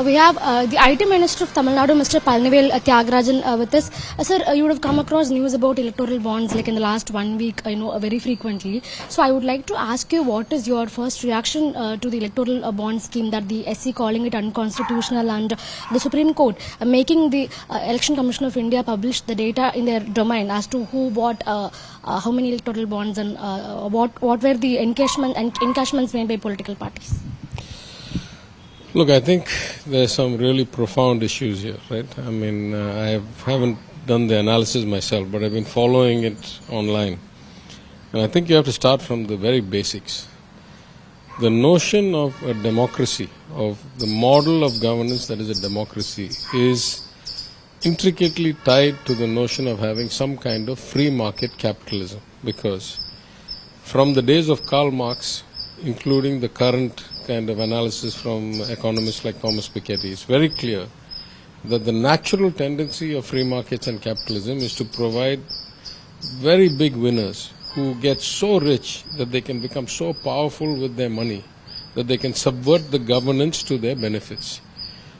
We have the IT Minister of Tamil Nadu, Mr. Palanivel Thiaga Rajan, with us. Sir, you would have come across news about electoral bonds like in the last 1 week, very frequently. So I would like to ask you, what is your first reaction to the electoral bond scheme that the SC calling it unconstitutional, and the Supreme Court making the Election Commission of India publish the data in their domain as to who bought how many electoral bonds and what were the encashments made by political parties? Look, I think there's some really profound issues here, right? I mean, I haven't done the analysis myself, but I've been following it online. And I think you have to start from the very basics. The notion of a democracy, of the model of governance that is a democracy, is intricately tied to the notion of having some kind of free market capitalism. Because from the days of Karl Marx, including the current kind of analysis from economists like Thomas Piketty, it's very clear that the natural tendency of free markets and capitalism is to provide very big winners who get so rich that they can become so powerful with their money that they can subvert the governance to their benefits.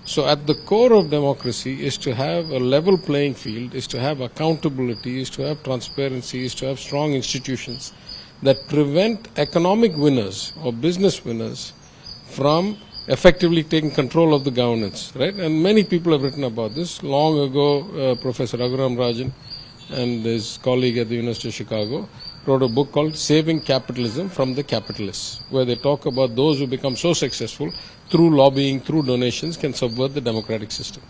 So at the core of democracy is to have a level playing field, is to have accountability, is to have transparency, is to have strong institutions that prevent economic winners or business winners from effectively taking control of the governance, right? And many people have written about this. Long ago, Professor Raghuram Rajan and his colleague at the University of Chicago wrote a book called Saving Capitalism from the Capitalists, where they talk about those who become so successful through lobbying, through donations, can subvert the democratic system.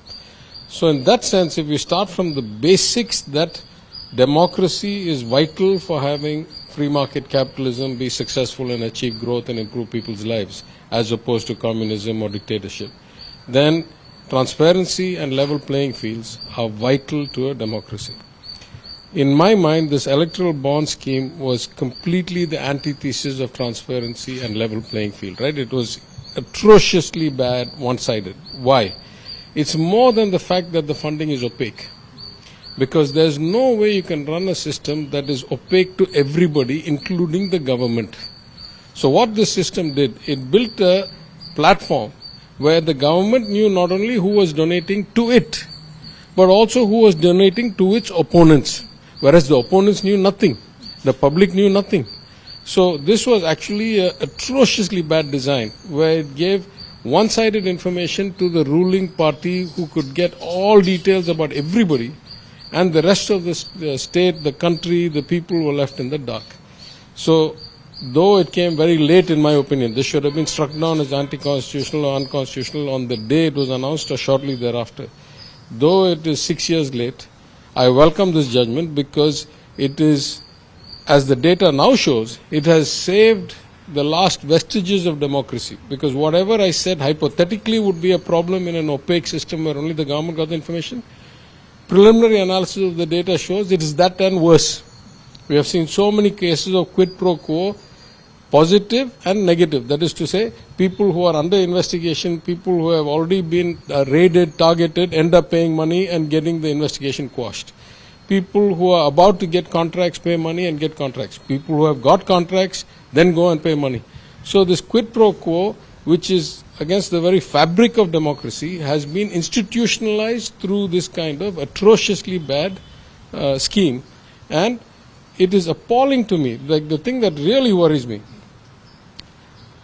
So in that sense, if you start from the basics that democracy is vital for having free market capitalism be successful and achieve growth and improve people's lives, as opposed to communism or dictatorship, then transparency and level playing fields are vital to a democracy. In my mind, this electoral bond scheme was completely the antithesis of transparency and level playing field, right? It was atrociously bad, one-sided. Why? It's more than the fact that the funding is opaque. Because there's no way you can run a system that is opaque to everybody, including the government. So what this system did, it built a platform where the government knew not only who was donating to it, but also who was donating to its opponents. Whereas the opponents knew nothing. The public knew nothing. So this was actually an atrociously bad design, where it gave one-sided information to the ruling party who could get all details about everybody, and the rest of the state, the country, the people were left in the dark. So though it came very late, in my opinion, this should have been struck down as anti-constitutional or unconstitutional on the day it was announced or shortly thereafter. Though it is 6 years late, I welcome this judgment because it is, as the data now shows, it has saved the last vestiges of democracy. Because whatever I said hypothetically would be a problem in an opaque system where only the government got the information, preliminary analysis of the data shows it is that and worse. We have seen so many cases of quid pro quo, positive and negative. That is to say, people who are under investigation, people who have already been raided, targeted, end up paying money and getting the investigation quashed. People who are about to get contracts pay money and get contracts. People who have got contracts then go and pay money. So this quid pro quo, which is against the very fabric of democracy, has been institutionalized through this kind of atrociously bad scheme. And it is appalling to me. Like, the thing that really worries me,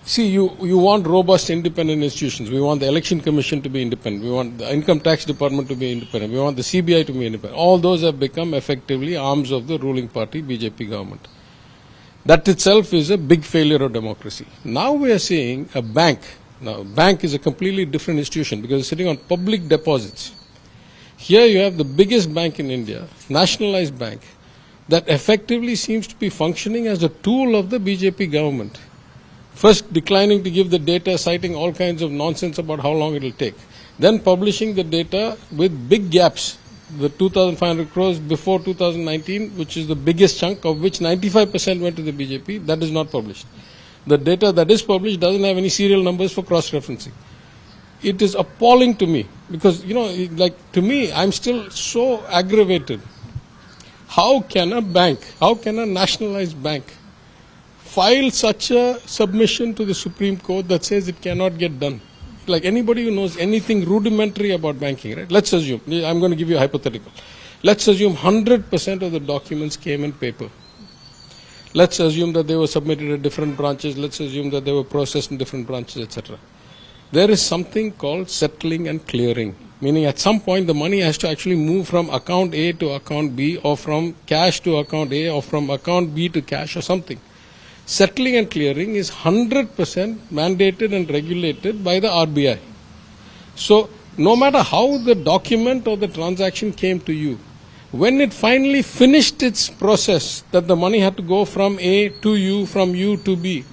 see, you want robust independent institutions. We want the Election Commission to be independent. We want the Income Tax Department to be independent. We want the CBI to be independent. All those have become effectively arms of the ruling party, BJP government. That itself is a big failure of democracy. Now we are seeing a bank. Now, a bank is a completely different institution because it's sitting on public deposits. Here you have the biggest bank in India, nationalized bank, that effectively seems to be functioning as a tool of the BJP government. First declining to give the data, citing all kinds of nonsense about how long it will take. Then publishing the data with big gaps. The 2,500 crores before 2019, which is the biggest chunk, of which 95% went to the BJP, that is not published. The data that is published doesn't have any serial numbers for cross-referencing. It is appalling to me because, to me, I'm still so aggravated. How can a bank, how can a nationalized bank file such a submission to the Supreme Court that says it cannot get done? like anybody who knows anything rudimentary about banking, right? Let's assume, I'm going to give you a hypothetical. Let's assume 100% of the documents came in paper. Let's assume that they were submitted at different branches. Let's assume that they were processed in different branches, etc. There is something called settling and clearing, meaning at some point the money has to actually move from account A to account B, or from cash to account A, or from account B to cash or something. Settling and clearing is 100% mandated and regulated by the RBI. So no matter how the document or the transaction came to you, when it finally finished its process, that the money had to go from A to U, from U to B,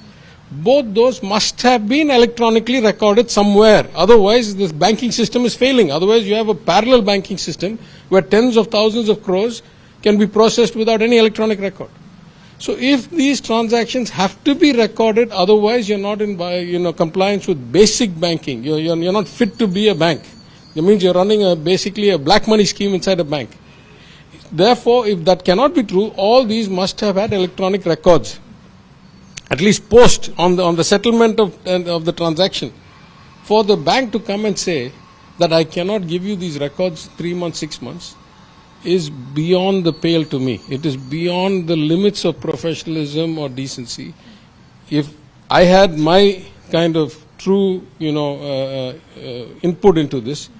both those must have been electronically recorded somewhere. Otherwise, this banking system is failing. Otherwise, you have a parallel banking system where tens of thousands of crores can be processed without any electronic record. So if these transactions have to be recorded, otherwise you're not in compliance with basic banking. You're not fit to be a bank. It means you're running basically a black money scheme inside a bank. Therefore, if that cannot be true, all these must have had electronic records, at least post on the settlement of the transaction. For the bank to come and say that I cannot give you these records 3 months, 6 months, is beyond the pale to me. It is beyond the limits of professionalism or decency. If I had my kind of true, input into this,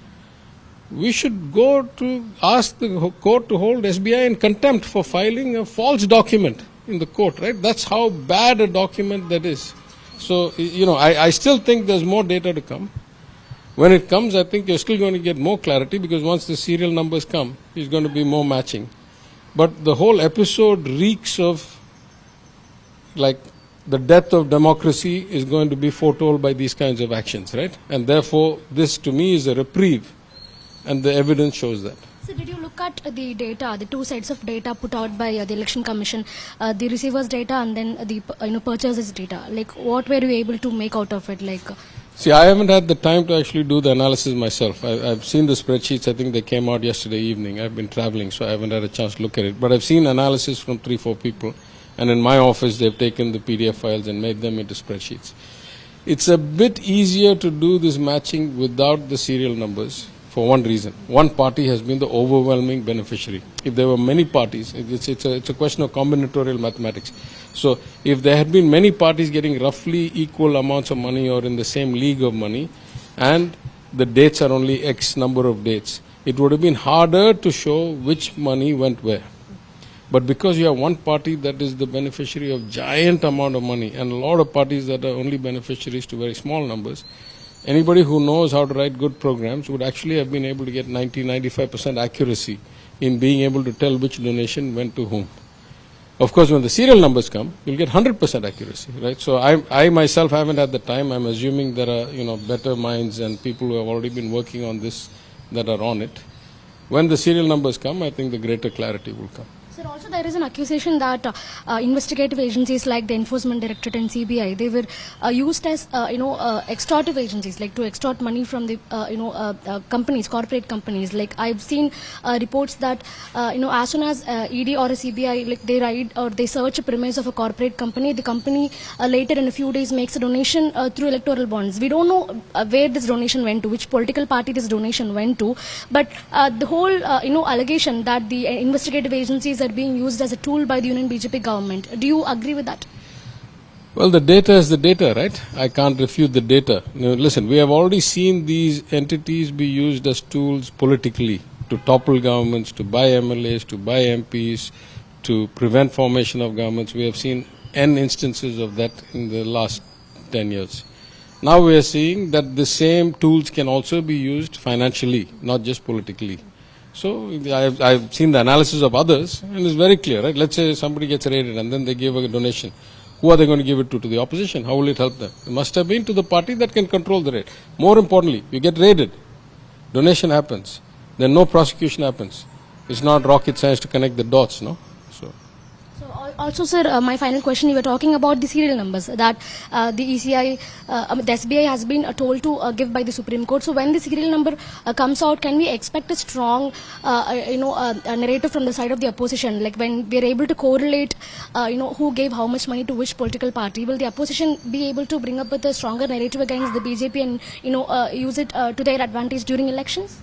we should go to ask the court to hold SBI in contempt for filing a false document in the court, right? That's how bad a document that is. So, I still think there's more data to come. When it comes, I think you're still going to get more clarity, because once the serial numbers come, there's going to be more matching. But the whole episode reeks of, like, the death of democracy is going to be foretold by these kinds of actions, right? And therefore, this to me is a reprieve, and the evidence shows that. So did you look at the data, the two sets of data put out by the Election Commission, the receiver's data and then the purchaser's data? Like, what were you able to make out of it? See, I haven't had the time to actually do the analysis myself. I've seen the spreadsheets. I think they came out yesterday evening. I've been traveling, so I haven't had a chance to look at it. But I've seen analysis from 3-4 people. And in my office, they've taken the PDF files and made them into spreadsheets. It's a bit easier to do this matching without the serial numbers for one reason. One party has been the overwhelming beneficiary. If there were many parties, it's a question of combinatorial mathematics. So if there had been many parties getting roughly equal amounts of money or in the same league of money, and the dates are only X number of dates, it would have been harder to show which money went where. But because you have one party that is the beneficiary of giant amount of money and a lot of parties that are only beneficiaries to very small numbers, anybody who knows how to write good programs would actually have been able to get 90-95% accuracy in being able to tell which donation went to whom. Of course, when the serial numbers come, you'll get 100% accuracy, right? So I myself haven't had the time. I'm assuming there are, better minds and people who have already been working on this that are on it. When the serial numbers come, I think the greater clarity will come. Sir, also there is an accusation that investigative agencies like the Enforcement Directorate and CBI, they were used as, extortive agencies, like to extort money from the, companies, corporate companies. Like I've seen reports that, as soon as ED or a CBI, like they raid or they search a premise of a corporate company, the company later in a few days makes a donation through electoral bonds. We don't know where this donation went to, which political party this donation went to, but the whole, allegation that the investigative agencies are being used as a tool by the Union BJP government. Do you agree with that? Well, the data is the data, right? I can't refute the data. Listen, we have already seen these entities be used as tools politically to topple governments, to buy MLAs, to buy MPs, to prevent formation of governments. We have seen N instances of that in the last 10 years. Now we are seeing that the same tools can also be used financially, not just politically. So I've seen the analysis of others, and it's very clear, right? Let's say somebody gets raided and then they give a donation. Who are they going to give it to? To the opposition? How will it help them? It must have been to the party that can control the raid. More importantly, you get raided, donation happens, then no prosecution happens. It's not rocket science to connect the dots, no? So Also, sir, my final question, you were talking about the serial numbers that the ECI, the SBI has been told to give by the Supreme Court. So when the serial number comes out, can we expect a strong, a narrative from the side of the opposition? Like when we are able to correlate, who gave how much money to which political party, will the opposition be able to bring up with a stronger narrative against the BJP and, use it to their advantage during elections?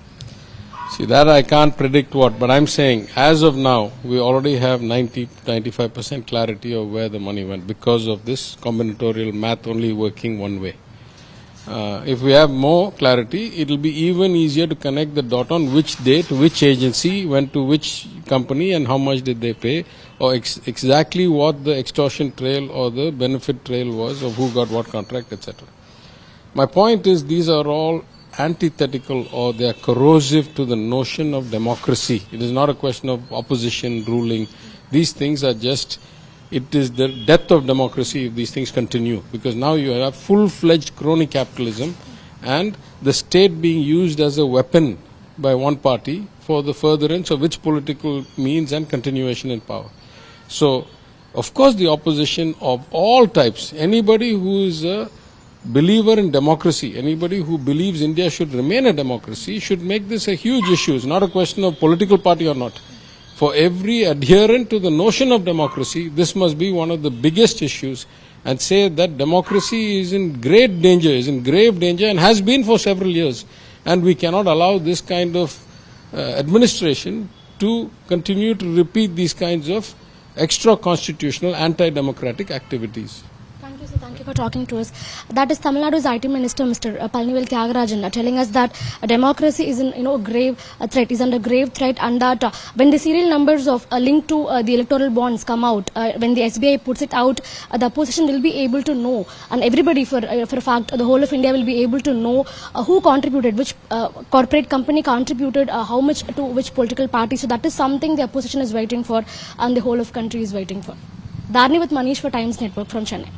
See, that I can't predict but I'm saying, as of now, we already have 95% clarity of where the money went because of this combinatorial math only working one way. If we have more clarity, it will be even easier to connect the dot on which date, which agency went to which company and how much did they pay, or exactly what the extortion trail or the benefit trail was of who got what contract, etc. My point is, these are all antithetical or they are corrosive to the notion of democracy. It is not a question of opposition ruling. These things are just, it is the death of democracy if these things continue, because now you have full-fledged crony capitalism and the state being used as a weapon by one party for the furtherance of its political means and continuation in power. So, of course, the opposition of all types, anybody who is a believer in democracy, anybody who believes India should remain a democracy, should make this a huge issue. It's not a question of political party or not. For every adherent to the notion of democracy, this must be one of the biggest issues, and say that democracy is in great danger, and has been for several years. And we cannot allow this kind of administration to continue to repeat these kinds of extra-constitutional, anti-democratic activities. Thank you, sir. Thank you for talking to us. That is Tamil Nadu's IT Minister, Mr. Palanivel Thiaga Rajan, telling us that democracy is in a grave threat, is under grave threat, and that when the serial numbers of linked to the electoral bonds come out, when the SBI puts it out, the opposition will be able to know, and everybody for a fact, the whole of India will be able to know who contributed, which corporate company contributed, how much to which political party. So that is something the opposition is waiting for, and the whole of country is waiting for. Dharanni with Manish for Times Network from Chennai.